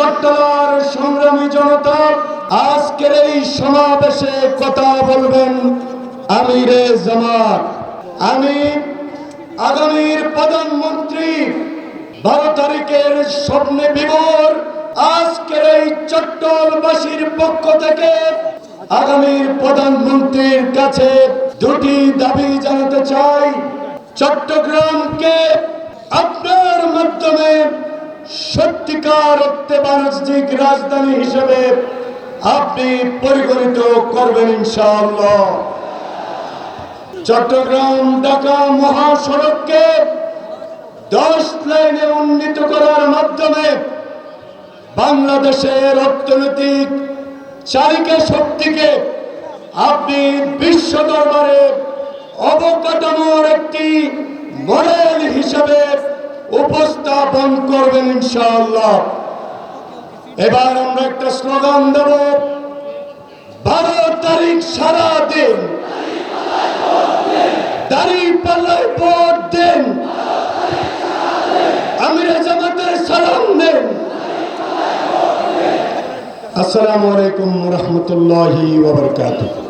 চট্টলার সংগ্রামী জনতা, আজকের এই সমাবেশে কথা বলবেন আমিরে জামাত। আমি আগামীর প্রধানমন্ত্রী 12 তারিখের স্বপ্নে বিভোর আজকের এই চট্টলবাসীর পক্ষ থেকে আগামীর প্রধানমন্ত্রীর কাছে দুটি দাবি জানাতে চাই। চট্টগ্রামকে আপনার মাধ্যমে সত্যিকার অর্থে বাণিজ্যিক রাজধানী হিসেবে আপনি পরিগণিত করবেন ইনশাআল্লাহ। চট্টগ্রাম ঢাকা মহাসড়ককে 10 লাইনে উন্নীত করার মাধ্যমে বাংলাদেশের অর্থনৈতিক চালিকা শক্তিকে আপনি বিশ্ব দরবারে অবকাঠামোর একটি মডেল হিসেবে উপস্থাপন করবেন ইনশাআল্লাহ। এবার আমরা একটা স্লোগান দেব, 12 তারিখ সারা দিন দাঁড়িপাল্লায় ভোট দেন, আমিরে জামাতের সালাম দেন। আসসালামু আলাইকুম ওয়া রাহমাতুল্লাহি ওয়া বারাকাতুহু।